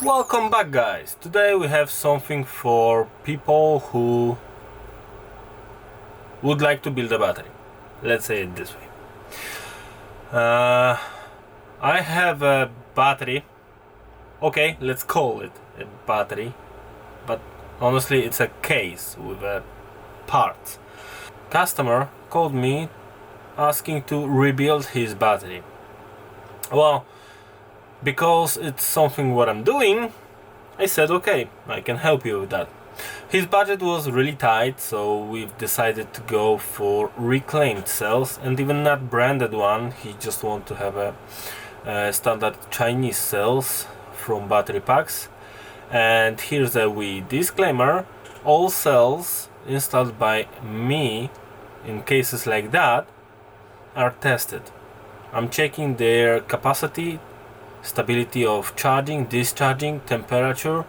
Welcome back, guys. Today we have something for people who would like to build a battery. Let's say it this way. I have a battery. Okay, let's call it a battery, but honestly it's a case with a part. Customer called me asking to rebuild his battery. Well, because it's something what I'm doing, I said okay, I can help you with that. His budget was really tight, so we've decided to go for reclaimed cells, and even not branded one. He just want to have a standard Chinese cells from battery packs. And here's a wee disclaimer: all cells installed by me in cases like that are tested. I'm checking their capacity, stability of charging, discharging, temperature,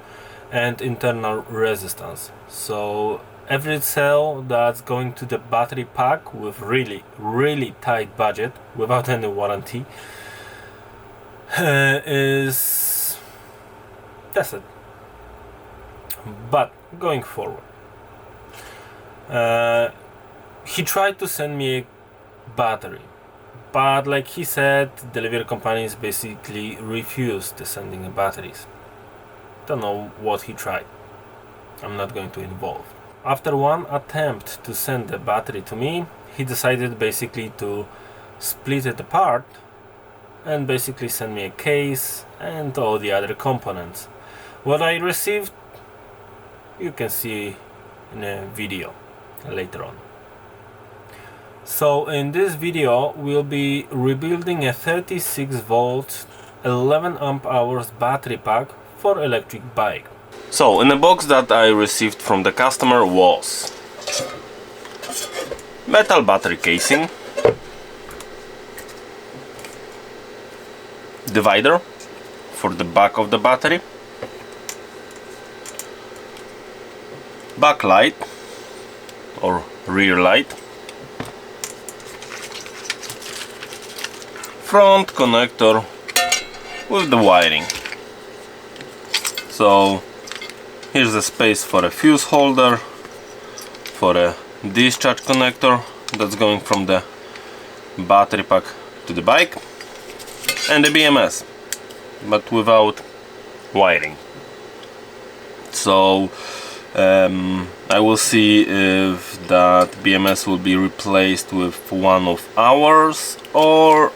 and internal resistance. So every cell that's going to the battery pack with really tight budget without any warranty is tested. But going forward, he tried to send me a battery, but like he said, delivery companies basically refused the sending of batteries. Don't know what he tried. I'm not going to involve. After one attempt to send the battery to me, he decided basically to split it apart and basically send me a case and all the other components. What I received, you can see in a video later on. So in this video we'll be rebuilding a 36 volt 11 amp hours battery pack for electric bike. So in the box that I received from the customer was metal battery casing, divider for the back of the battery, backlight or rear light, front connector with the wiring. So here's a space for a fuse holder, for a discharge connector that's going from the battery pack to the bike, and a BMS, but without wiring. So I will see if that BMS will be replaced with one of ours, or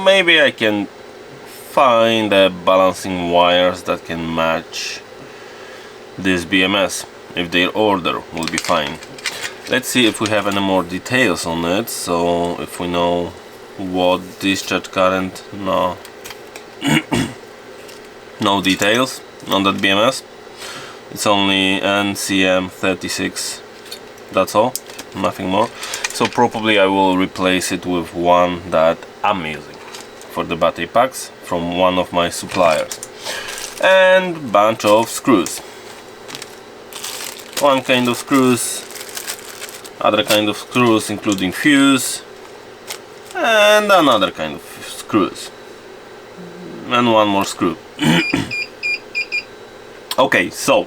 maybe I can find balancing wires that can match this BMS, if their order will be fine. Let's see if we have any more details on it. So if we know what discharge current, no no details on that BMS. It's only NCM36, that's all, nothing more. So probably I will replace it with one that I'm using for the battery packs from one of my suppliers. And bunch of screws. One kind of screws, other kind of screws including fuse, and another kind of screws, and one more screw. Okay, so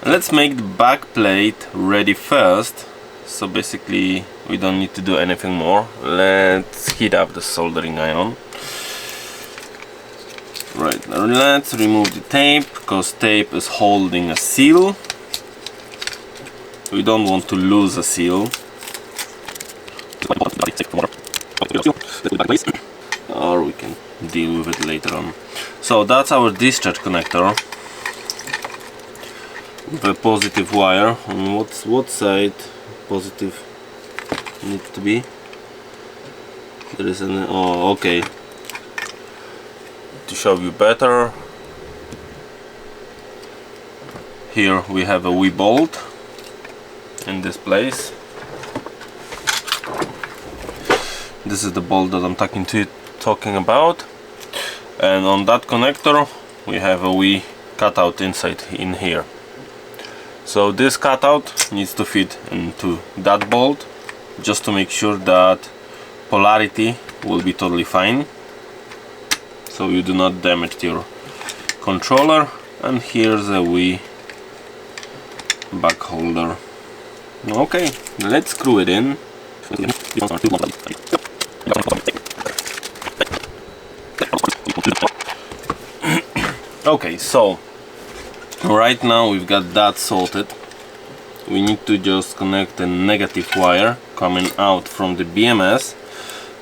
let's make the back plate ready first. So basically we don't need to do anything more. Let's heat up the soldering iron. Right, now let's remove the tape, because tape is holding a seal. We don't want to lose a seal. Or we can deal with it later on. So that's our discharge connector with a positive wire. On what side positive needs to be? There is an, oh, okay. To show you better, here we have a wee bolt in this place. This is the bolt that I'm talking about, and on that connector we have a wee cutout inside in here. So this cutout needs to fit into that bolt, just to make sure that polarity will be totally fine. so you do not damage your controller. And here's a wee back holder. Okay, let's screw it in. Okay, so right now we've got that sorted. We need to just connect a negative wire coming out from the BMS.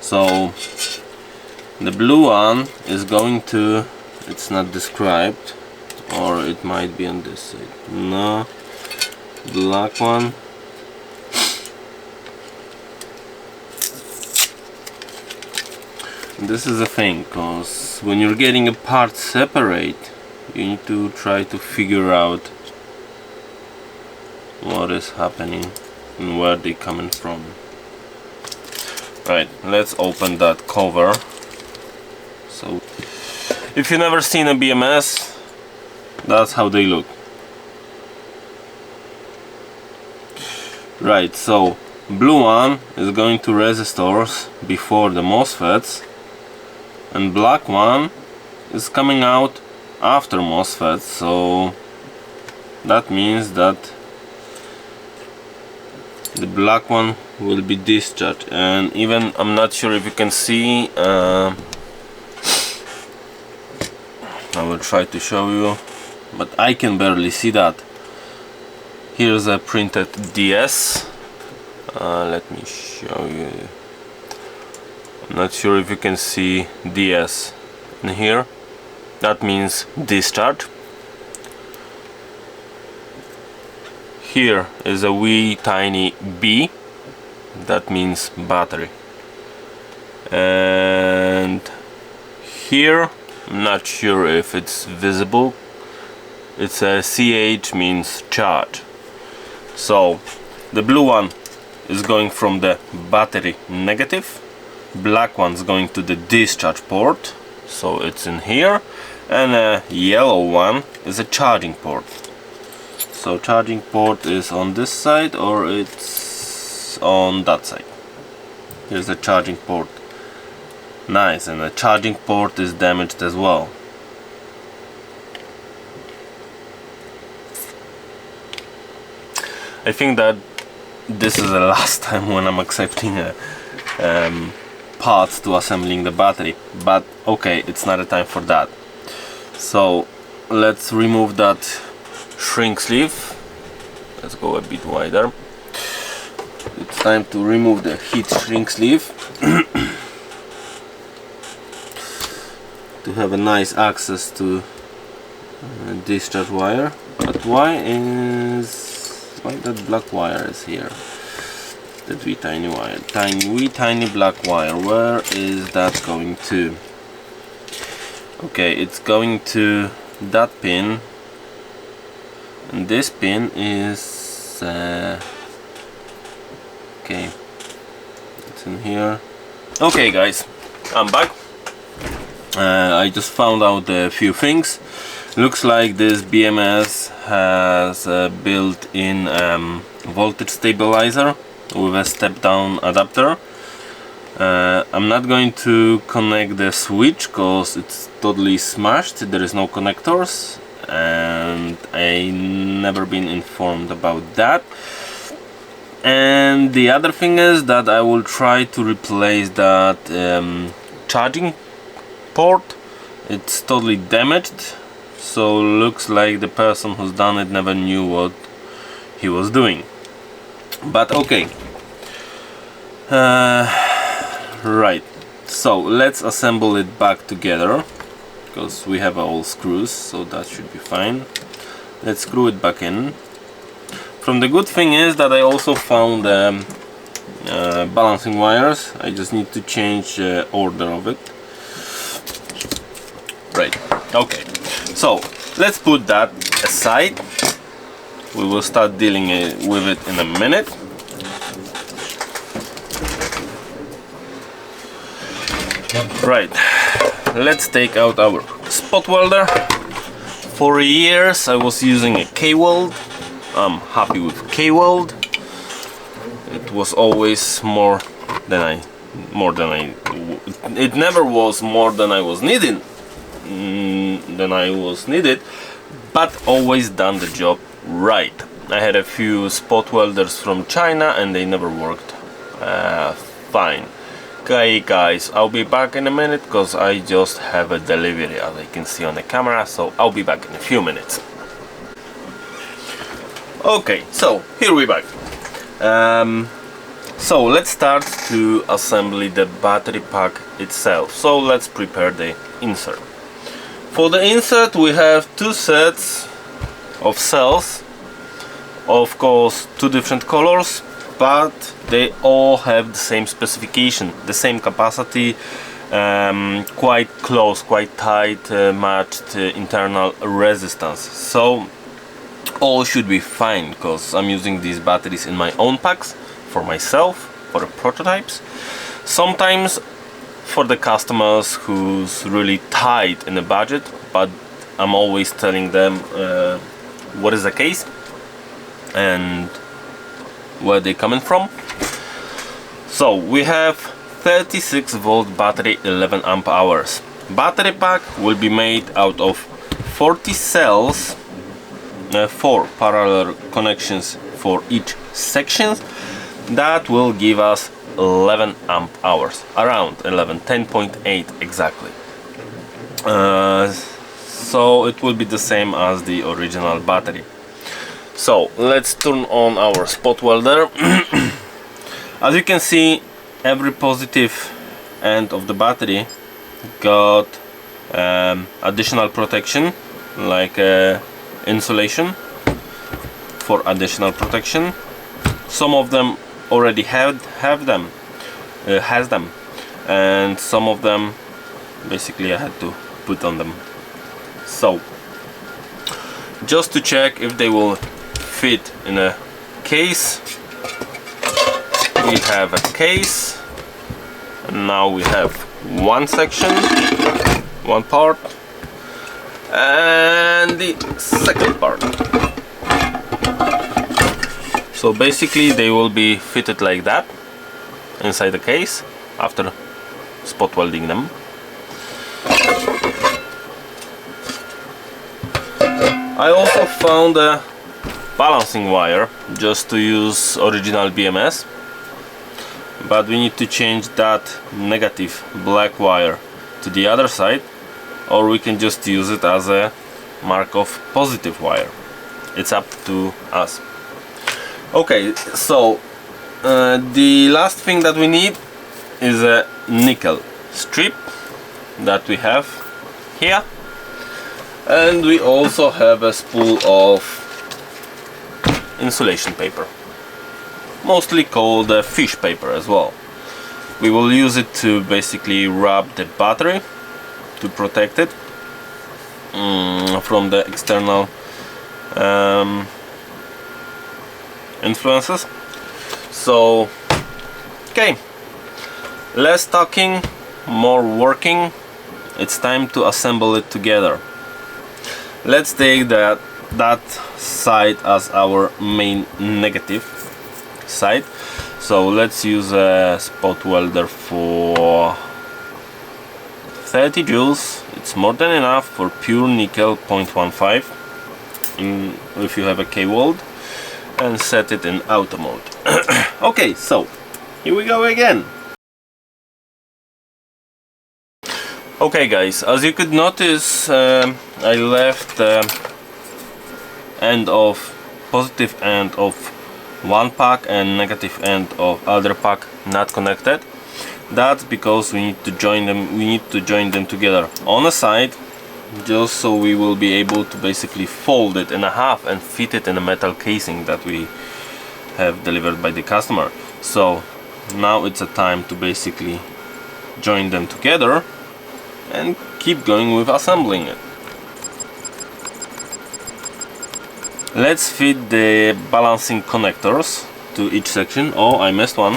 So the blue one is going to, it's not described, or it might be on this side. No, black one. This is the thing, because when you're getting a part separate, you need to try to figure out what is happening and where they're coming from. Right, let's open that cover. So, if you've never seen a BMS, that's how they look. Right, so blue one is going to resistors before the MOSFETs, and black one is coming out after MOSFETs, so that means that the black one will be discharged. And even, I'm not sure if you can see, I will try to show you, but I can barely see that. Here's a printed DS. Let me show you. I'm not sure if you can see DS in here. That means discharge. Here is a wee tiny B. That means battery. And here, I'm not sure if it's visible. It's a CH, means charge. So the blue one is going from the battery negative, black one's going to the discharge port, so it's in here, and a yellow one is a charging port. So charging port is on this side, or it's on that side. Here's the charging port. Nice, and the charging port is damaged as well. I think that this is the last time when I'm accepting a parts to assembling the battery, but okay, it's not a time for that. So let's remove that shrink sleeve. Let's go a bit wider. It's time to remove the heat shrink sleeve to have a nice access to discharge wire. But why that black wire is here? That wee tiny wire, wee tiny black wire. Where is that going to? Okay, it's going to that pin, and this pin is okay, it's in here. Okay guys, I'm back. I just found out a few things. Looks like this BMS has a built-in voltage stabilizer with a step-down adapter. I'm not going to connect the switch because it's totally smashed. There is no connectors, and I never been informed about that. And the other thing is that I will try to replace that charging port. It's totally damaged, so looks like the person who's done it never knew what he was doing. But okay, right, so let's assemble it back together, because we have all screws, so that should be fine. Let's screw it back in. From the good thing is that I also found balancing wires. I just need to change order of it. Right, okay, so let's put that aside. We will start dealing with it in a minute. Right, let's take out our spot welder. For years I was using a K-Weld. I'm happy with K-Weld. It was always it never was more than I was needing, than I was needed, but always done the job right. I had a few spot welders from China and they never worked fine. Okay guys, I'll be back in a minute because I just have a delivery, as I can see on the camera, so I'll be back in a few minutes. Okay, so here we're back. So let's start to assemble the battery pack itself. So let's prepare the insert. For the insert we have two sets of cells, of course two different colors, but they all have the same specification, the same capacity, quite close, quite tight matched internal resistance. So all should be fine, because I'm using these batteries in my own packs, for myself, for the prototypes, sometimes for the customers who's really tight in the budget, but I'm always telling them what is the case and where they're coming from. So we have 36 volt battery, 11 amp hours. Battery pack will be made out of 40 cells, 4 parallel connections for each section. That will give us 11 amp hours, around 11, 10.8 exactly. So it will be the same as the original battery. So let's turn on our spot welder. As you can see, every positive end of the battery got additional protection, like insulation for additional protection. Some of them already has them, and some of them basically I had to put on them. So just to check if they will fit in a case, we have a case, and now we have one section, one part, and the second part. So basically they will be fitted like that inside the case after spot welding them. I also found a balancing wire just to use original BMS, but we need to change that negative black wire to the other side, or we can just use it as a mark of positive wire. It's up to us. Okay, so the last thing that we need is a nickel strip that we have here, and we also have a spool of insulation paper, mostly called fish paper as well. We will use it to basically wrap the battery to protect it from the external influences. So okay, less talking, more working. It's time to assemble it together. Let's take that side as our main negative side. So let's use a spot welder for 30 joules. It's more than enough for pure nickel 0.15 if you have a K-Weld, and set it in auto mode. Okay, so here we go again. Okay guys, as you could notice, I left end of positive end of one pack and negative end of other pack not connected. That's because we need to join them. We need to join them together on the side, just so we will be able to basically fold it in half and fit it in a metal casing that we have delivered by the customer. So now it's a time to basically join them together and keep going with assembling it. Let's fit the balancing connectors to each section. Oh, I missed one.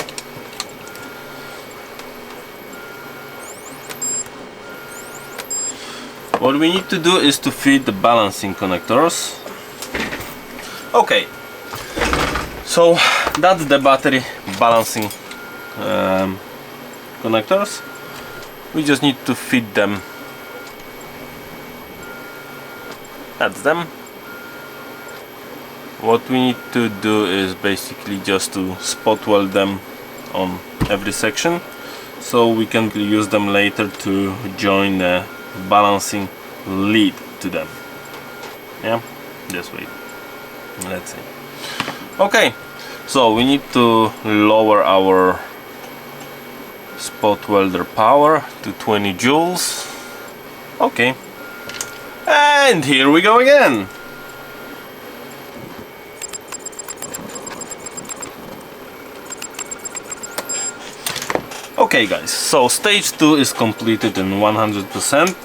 What we need to do is to fit the balancing connectors. Okay, so that's the battery balancing connectors. We just need to fit them That's them. What we need to do is basically just to spot weld them on every section, so we can use them later to join a balancing lead to them. Yeah, this way. Let's see. Okay, so we need to lower our spot welder power to 20 joules. Okay, and here we go again. Okay guys, so stage 2 is completed in 100%,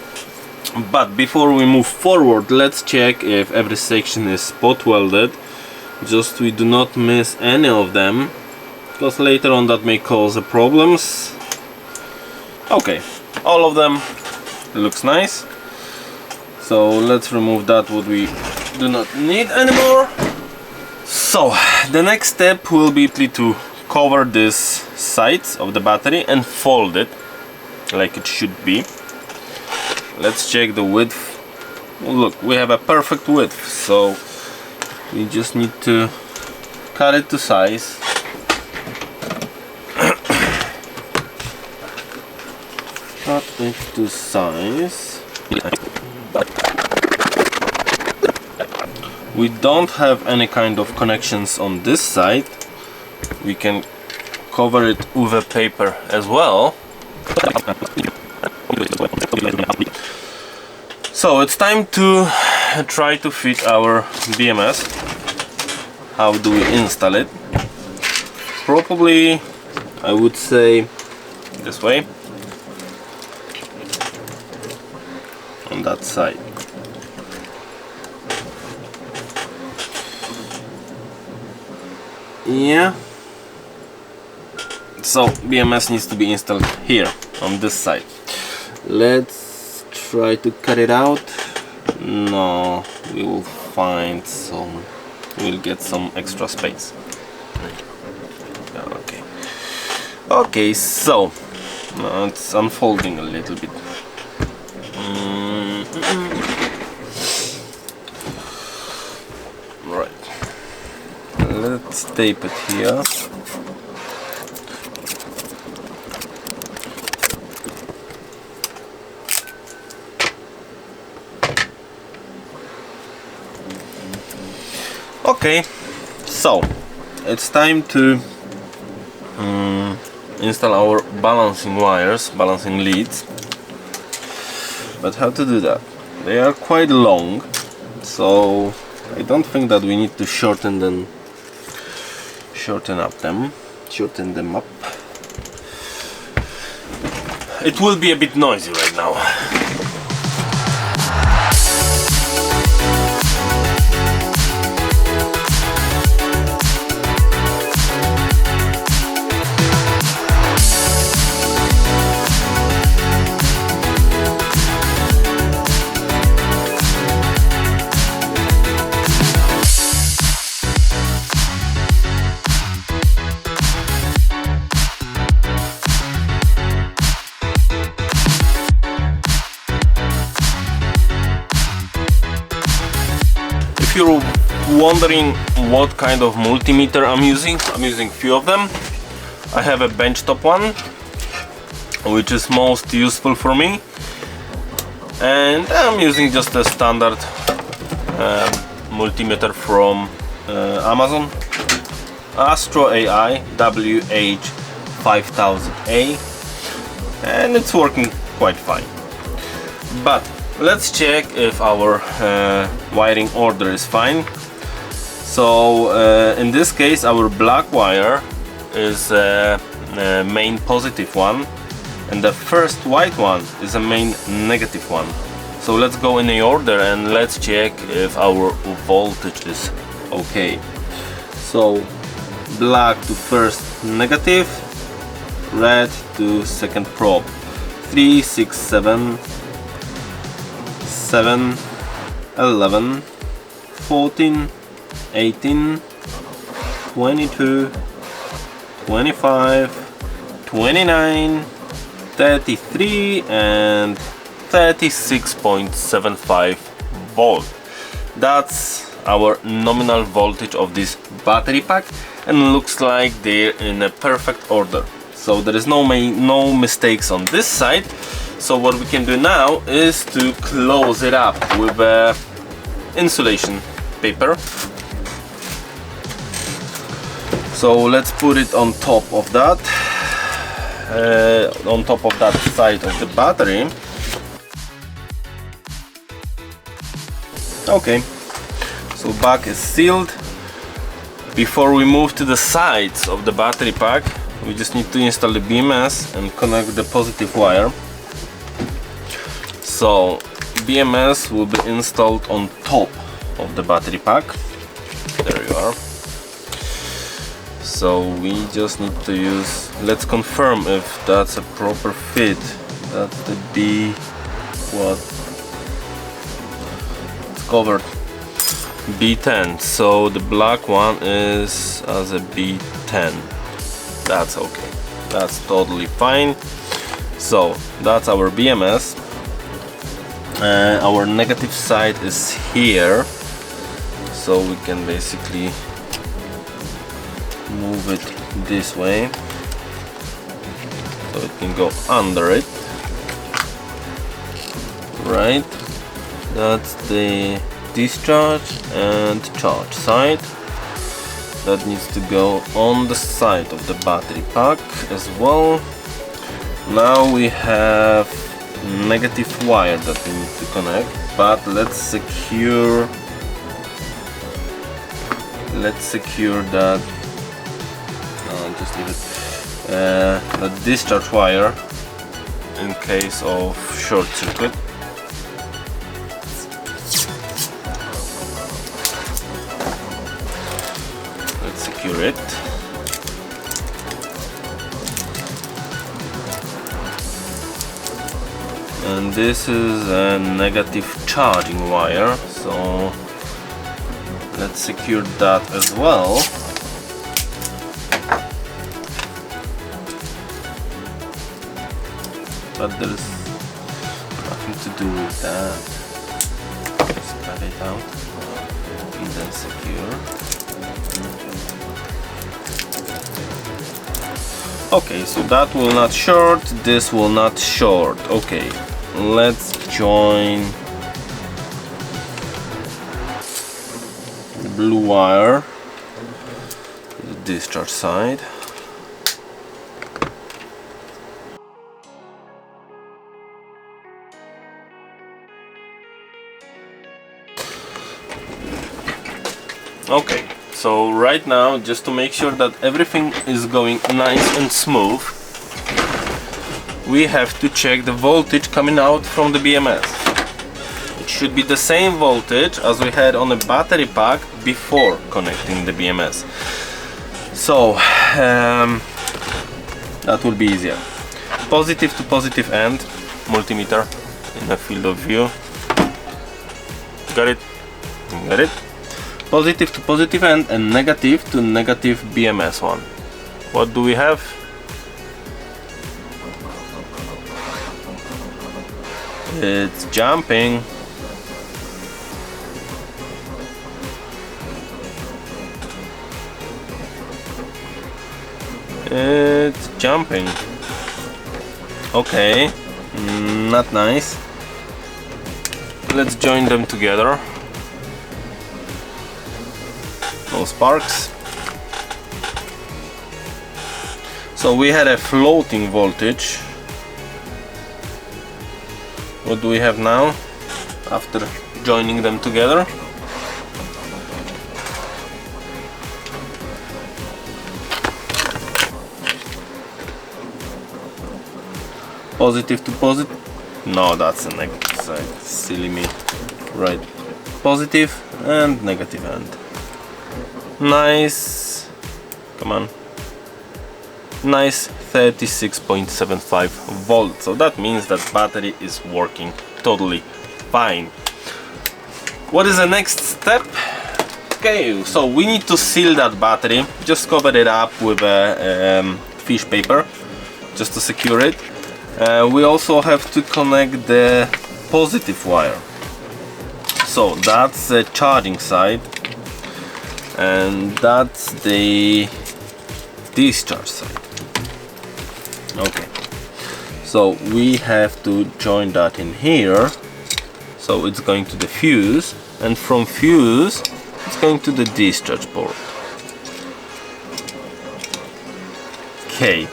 but before we move forward, let's check if every section is spot welded, just we do not miss any of them, because later on that may cause problems. Okay, all of them looks nice, so let's remove that what we do not need anymore. So the next step will be to cover this sides of the battery and fold it like it should be. Let's check the width. Look, we have a perfect width, so we just need to cut it to size. Cut it to size. We don't have any kind of connections on this side. We can cover it with a paper as well. So it's time to try to fit our BMS. How do we install it? Probably, I would say this way, on that side. Yeah. So BMS needs to be installed here on this side. Let's try to cut it out. No, we will find some, we'll get some extra space. Okay. Okay, so it's unfolding a little bit. Right. Let's tape it here. Okay, so it's time to install our balancing wires, balancing leads. But how to do that? They are quite long, so I don't think that we need to shorten them up. It will be a bit noisy right now. If you're wondering what kind of multimeter I'm using few of them. I have a benchtop one, which is most useful for me, and I'm using just a standard multimeter from Amazon, Astro AI WH5000A, and it's working quite fine. But let's check if our wiring order is fine. So in this case our black wire is a main positive one, and the first white one is a main negative one. So let's go in the order and let's check if our voltage is okay. So black to first negative, red to second probe. 3, 6, 7, 7, 11, 14, 18, 22, 25, 29, 33 and 36.75 volt. That's our nominal voltage of this battery pack, and looks like they're in a perfect order. So there is no mistakes on this side. So what we can do now is to close it up with insulation paper. So let's put it on top of that, side of the battery. Okay, so back is sealed. Before we move to the sides of the battery pack, we just need to install the BMS and connect the positive wire. So BMS will be installed on top of the battery pack. There you are. So we just need to use, let's confirm if that's a proper fit. That's the B, what? It's covered. B10, so the black one is as a B10. That's okay, that's totally fine. So that's our BMS. Our negative side is here, so we can basically move it this way so it can go under it. Right, that's the discharge and charge side. That needs to go on the side of the battery pack as well. Now we have negative wire that we need to connect, but let's secure that. Just leave it. The discharge wire in case of short circuit. Let's secure it. And this is a negative charging wire, so let's secure that as well. But there's nothing to do with that. Just cut it out and then secure. Okay, so that will not short, this will not short. Okay, let's join the blue wire to the discharge side. Okay, so right now, just to make sure that everything is going nice and smooth, we have to check the voltage coming out from the BMS. It should be the same voltage as we had on the battery pack before connecting the BMS. So that will be easier. Positive to positive end, multimeter in the field of view. Got it? Got it? Positive to positive end and negative to negative BMS one. What do we have? It's jumping. It's jumping. Okay, not nice. Let's join them together. No sparks. So we had a floating voltage. What do we have now after joining them together? Positive to positive. No, that's a negative side. Silly me. Right. Positive and negative end. Nice. Come on. Nice 36.75 volts. So that means that battery is working totally fine. What is the next step? Okay, so we need to seal that battery. Just cover it up with a fish paper just to secure it. We also have to connect the positive wire. So that's the charging side, and that's the discharge side. Okay, so we have to join that in here. So it's going to the fuse, and from fuse it's going to the discharge port. Okay,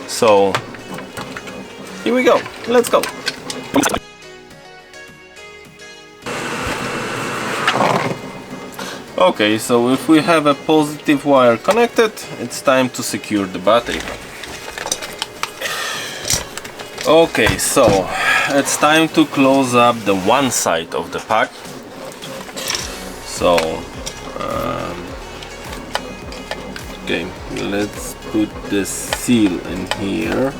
so here we go, let's go. Okay, so if we have a positive wire connected, it's time to secure the battery. Okay, so it's time to close up the one side of the pack. So okay, let's put the seal in here.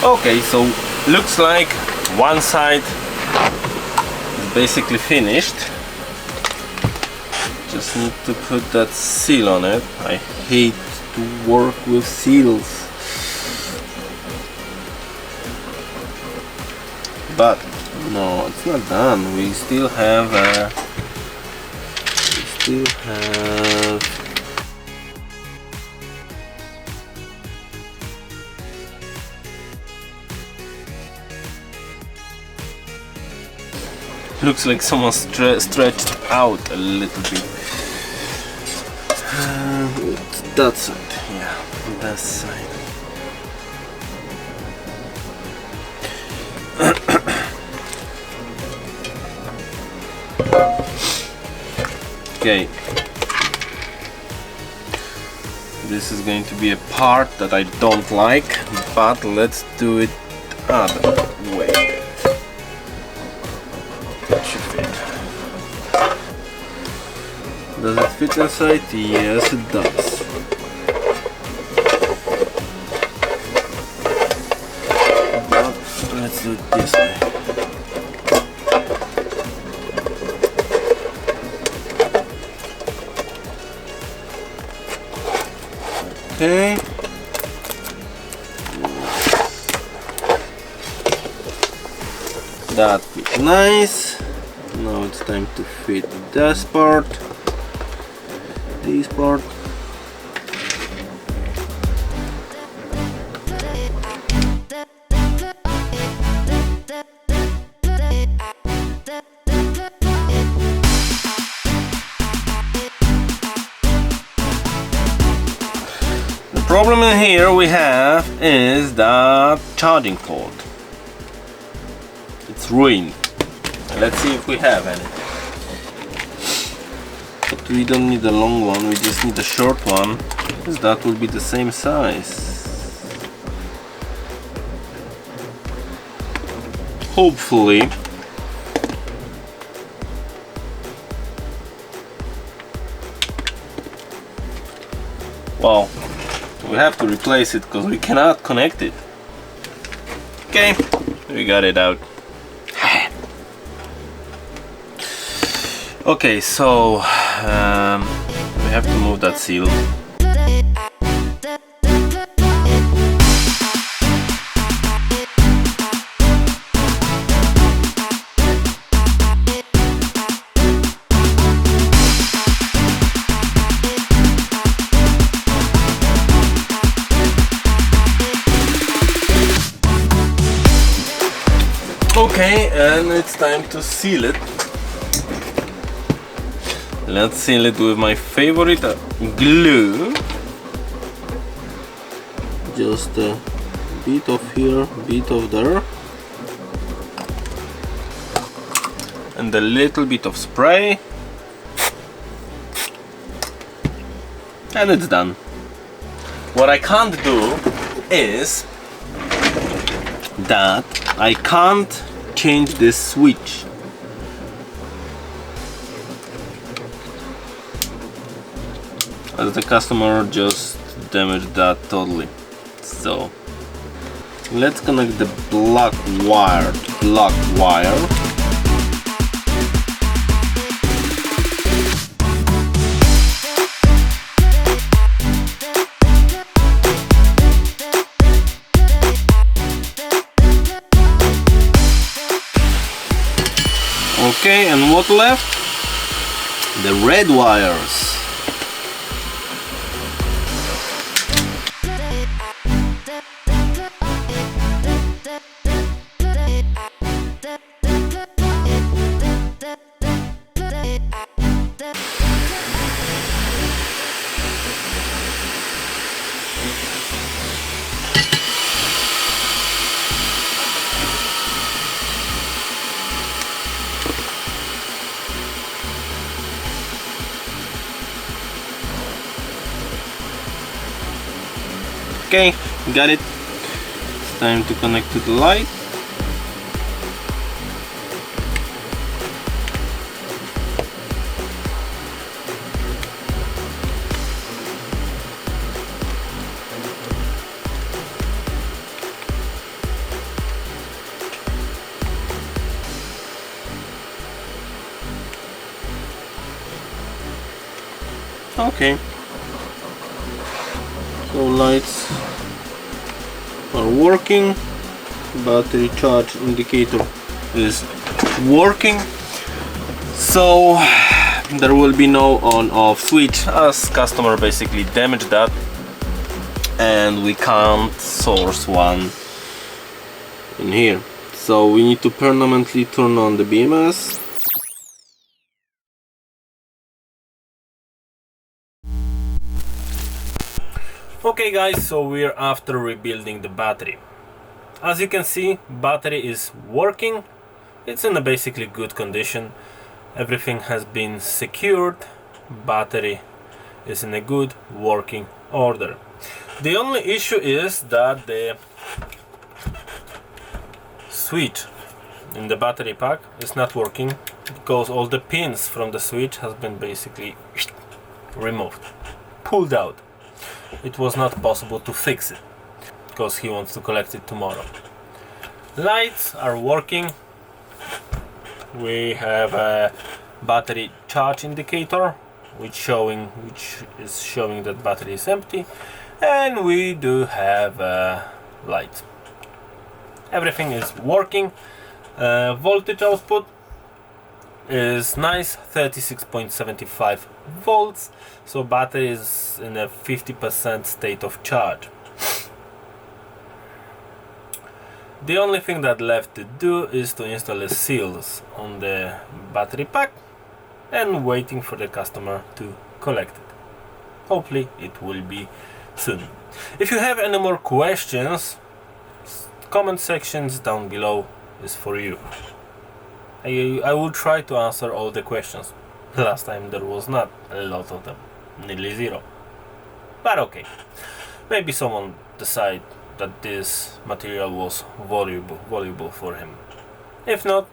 Okay, so looks like one side is basically finished. Just need to put that seal on it. I hate to work with seals, but no, it's not done. We still have looks like someone stretched out a little bit. That side, yeah, that side. Okay, this is going to be a part that I don't like, but let's do it other way. That should fit. Does it fit inside? Yes, it does. But let's do it this way. Okay. That fits nice. Now it's time to fit this part, this part. The problem in here we have is that charging port. It's ruined. Let's see if we have any. But we don't need a long one, we just need a short one, because that will be the same size. Hopefully. Well, we have to replace it because we cannot connect it. Okay, we got it out. Okay, so we have to move that seal. Okay, and it's time to seal it. Let's seal it with my favorite glue. Just a bit of here, bit of there, and a little bit of spray, and it's done. What I can't do is that I can't change this switch. As the customer just damaged that totally. So let's connect the black wire to black wire. what left? The red wires. Okay, got it. It's time to connect to the light. Okay. So lights are working, battery charge indicator is working, so there will be no on-off switch as customer basically damaged that and we can't source one in here, so we need to permanently turn on the BMS. Okay guys, so we're after rebuilding the battery. As you can see, battery is working. It's in a basically good condition. Everything has been secured. Battery is in a good working order. The only issue is that the switch in the battery pack is not working because all the pins from the switch has been basically removed, pulled out. It was not possible to fix it because he wants to collect it tomorrow. Lights are working. We have a battery charge indicator which is showing that battery is empty, and we do have a light. Everything is working. Voltage output is nice, 36.75 volts, so battery is in a 50% state of charge. The only thing that left to do is to install the seals on the battery pack and waiting for the customer to collect it. Hopefully it will be soon. If you have any more questions, comment sections down below is for you. I will try to answer all the questions. Last time there was not a lot of them, nearly zero. But okay, maybe someone decide that this material was valuable for him. If not,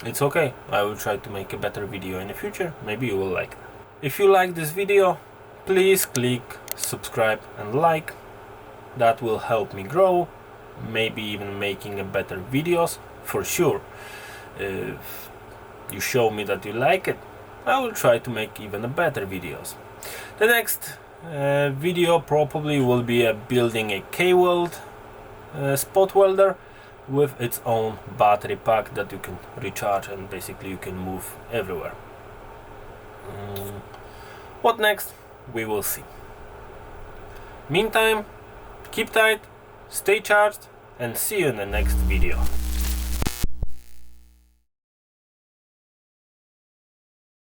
it's okay. I will try to make a better video in the future. Maybe you will like it. If you like this video, please click subscribe and like. That will help me grow, maybe even making a better videos. For sure, if you show me that you like it, I will try to make even a better videos. The next video probably will be building a K-Weld spot welder with its own battery pack that you can recharge and basically you can move everywhere. What next? We will see. Meantime, keep tight, stay charged, and see you in the next video.